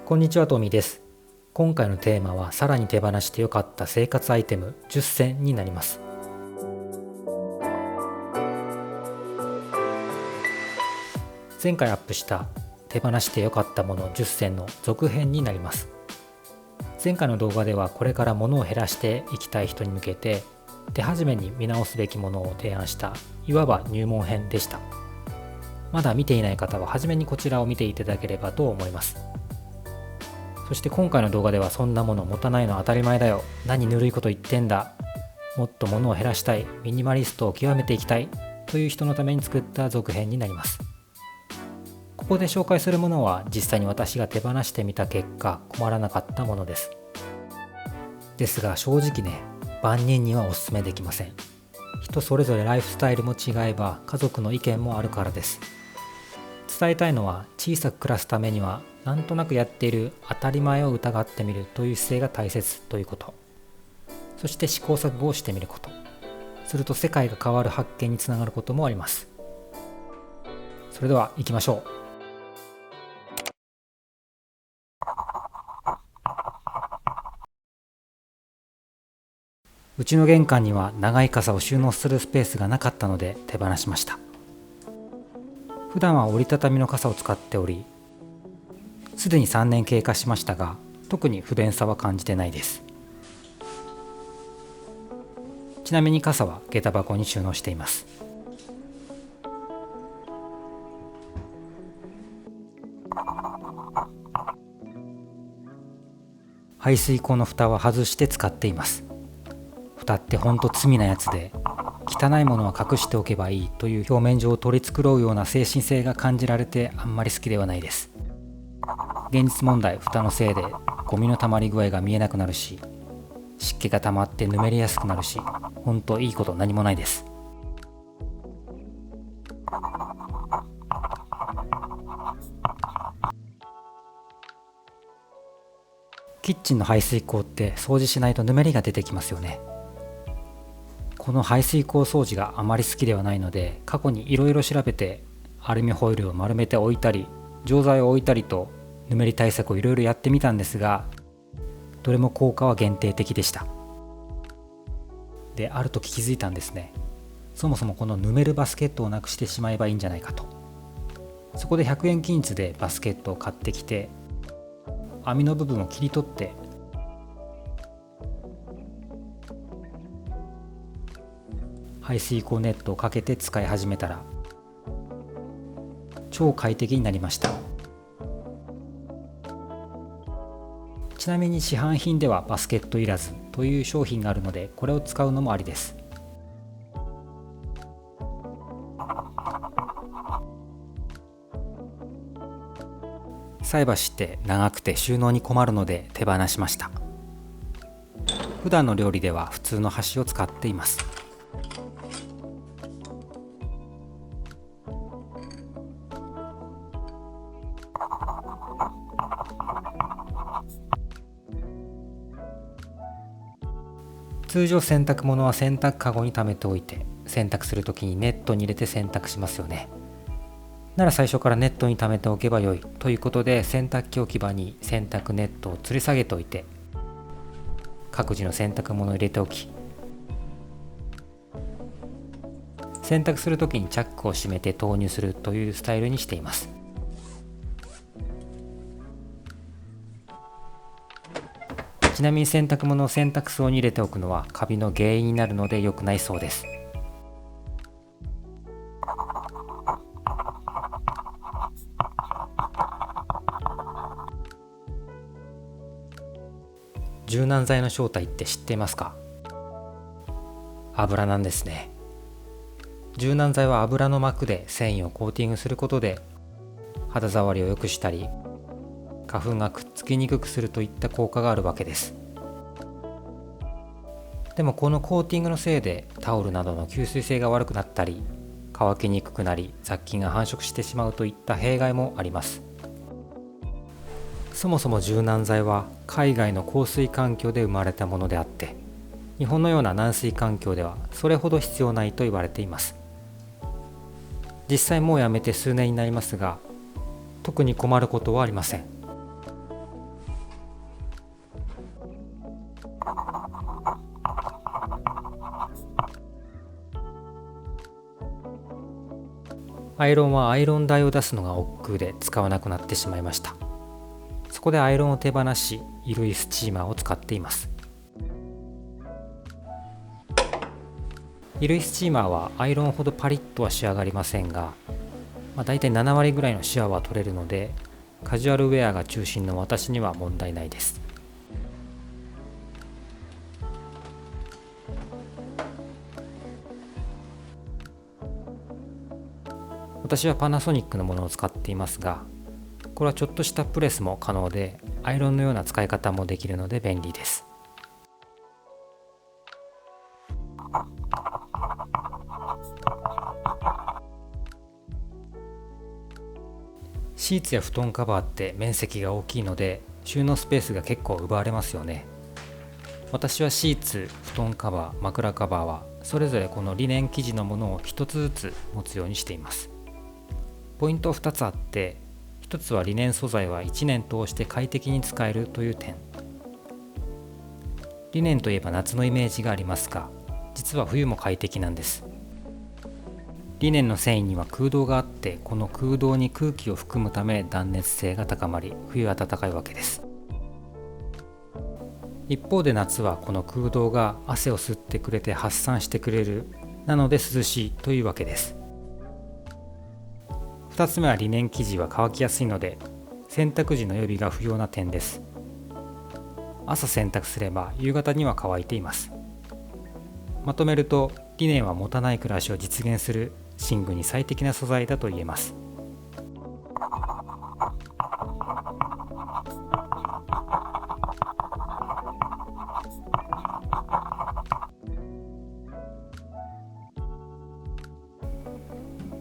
こんにちは、トミーです。今回のテーマはさらに手放してよかった生活アイテム10選になります。前回アップした手放してよかったもの10選の続編になります。前回の動画ではこれから物を減らしていきたい人に向けて手始めに見直すべきものを提案したいわば入門編でした。まだ見ていない方は初めにこちらを見ていただければと思います。そして今回の動画ではそんなもの持たないのは当たり前だよ、何ぬるいこと言ってんだ、もっと物を減らしたい、ミニマリストを極めていきたいという人のために作った続編になります。ここで紹介するものは実際に私が手放してみた結果困らなかったものです。ですが正直ね、万人にはお勧めできません。人それぞれライフスタイルも違えば家族の意見もあるからです。伝えたいのは小さく暮らすためにはなんとなくやっている当たり前を疑ってみるという姿勢が大切ということ。そして試行錯誤をしてみること。すると世界が変わる発見につながることもあります。それでは行きましょう。うちの玄関には長い傘を収納するスペースがなかったので手放しました。普段は折りたたみの傘を使っており、すでに3年経過しましたが、特に不便さは感じてないです。ちなみに傘は下駄箱に収納しています。排水口の蓋は外して使っています。蓋ってほんと罪なやつで、汚いものは隠しておけばいいという表面上を取り繕うような精神性が感じられてあんまり好きではないです。現実問題、蓋のせいでゴミの溜まり具合が見えなくなるし、湿気が溜まってぬめりやすくなるし、ほんといいこと何もないです。キッチンの排水口って掃除しないとぬめりが出てきますよね。この排水口掃除があまり好きではないので、過去にいろいろ調べてアルミホイルを丸めて置いたり、錠剤を置いたりとぬめり対策をいろいろやってみたんですが、どれも効果は限定的でした。で、ある時気づいたんですね。そもそもこのぬめるバスケットをなくしてしまえばいいんじゃないかと。そこで100円均一でバスケットを買ってきて、網の部分を切り取って排水口ネットをかけて使い始めたら超快適になりました。ちなみに市販品ではバスケットいらずという商品があるので、これを使うのもありです。菜箸って長くて収納に困るので手放しました。普段の料理では普通の箸を使っています。通常洗濯物は洗濯かごに溜めておいて、洗濯するときにネットに入れて洗濯しますよね。なら最初からネットに溜めておけばよいということで、洗濯機置き場に洗濯ネットを吊り下げておいて、各自の洗濯物を入れておき、洗濯するときにチャックを閉めて投入するというスタイルにしています。ちなみに洗濯物を洗濯槽に入れておくのはカビの原因になるので良くないそうです。柔軟剤の正体って知っていますか？油なんですね。柔軟剤は油の膜で繊維をコーティングすることで肌触りを良くしたり、花粉がくっつきにくくするといった効果があるわけです。でもこのコーティングのせいでタオルなどの吸水性が悪くなったり、乾きにくくなり雑菌が繁殖してしまうといった弊害もあります。そもそも柔軟剤は海外の降水環境で生まれたものであって、日本のような軟水環境ではそれほど必要ないと言われています。実際もうやめて数年になりますが、特に困ることはありません。アイロンはアイロン台を出すのが億劫で使わなくなってしまいました。そこでアイロンを手放し、衣類スチーマーを使っています。衣類スチーマーはアイロンほどパリッとは仕上がりませんが、だいたい7割ぐらいのシワは取れるので、カジュアルウェアが中心の私には問題ないです。私はパナソニックのものを使っていますが、これはちょっとしたプレスも可能で、アイロンのような使い方もできるので便利です。シーツや布団カバーって面積が大きいので収納スペースが結構奪われますよね。私はシーツ、布団カバー、枕カバーはそれぞれこのリネン生地のものを一つずつ持つようにしています。ポイントは2つあって、1つはリネン素材は1年通して快適に使えるという点。リネンといえば夏のイメージがありますが、実は冬も快適なんです。リネンの繊維には空洞があって、この空洞に空気を含むため断熱性が高まり、冬は暖かいわけです。一方で夏はこの空洞が汗を吸ってくれて発散してくれる、なので涼しいというわけです。2つ目はリネン生地は乾きやすいので洗濯時の予備が不要な点です。朝洗濯すれば夕方には乾いています。まとめると、リネンは持たない暮らしを実現する寝具に最適な素材だと言えます。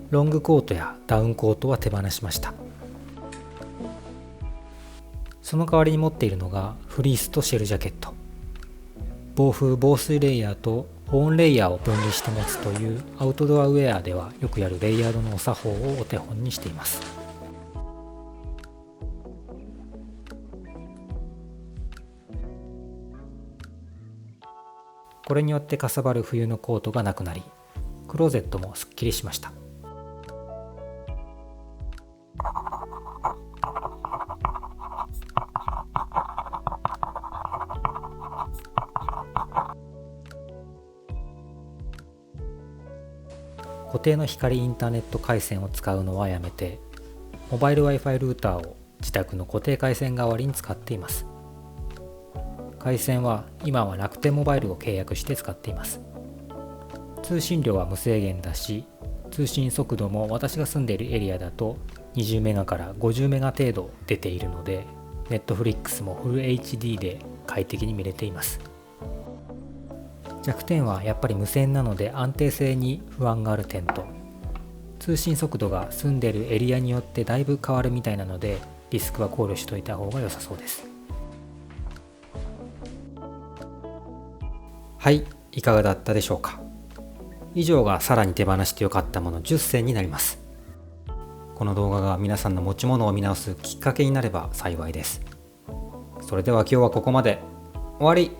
ロングコートやダウンコートは手放しました。その代わりに持っているのがフリースとシェルジャケット。防風防水レイヤーと保温レイヤーを分離して持つというアウトドアウェアではよくやるレイヤードのお作法をお手本にしています。これによってかさばる冬のコートがなくなり、クローゼットもすっきりしました。固定の光インターネット回線を使うのはやめて、モバイル Wi-Fi ルーターを自宅の固定回線代わりに使っています。回線は今は楽天モバイルを契約して使っています。通信量は無制限だし、通信速度も私が住んでいるエリアだと20メガから50メガ程度出ているので、Netflix もフル HD で快適に見れています。弱点はやっぱり無線なので安定性に不安がある点と、通信速度が住んでいるエリアによってだいぶ変わるみたいなので、リスクは考慮しておいた方が良さそうです。はい、いかがだったでしょうか。以上がさらに手放してよかったもの10選になります。この動画が皆さんの持ち物を見直すきっかけになれば幸いです。それでは今日はここまで。終わり。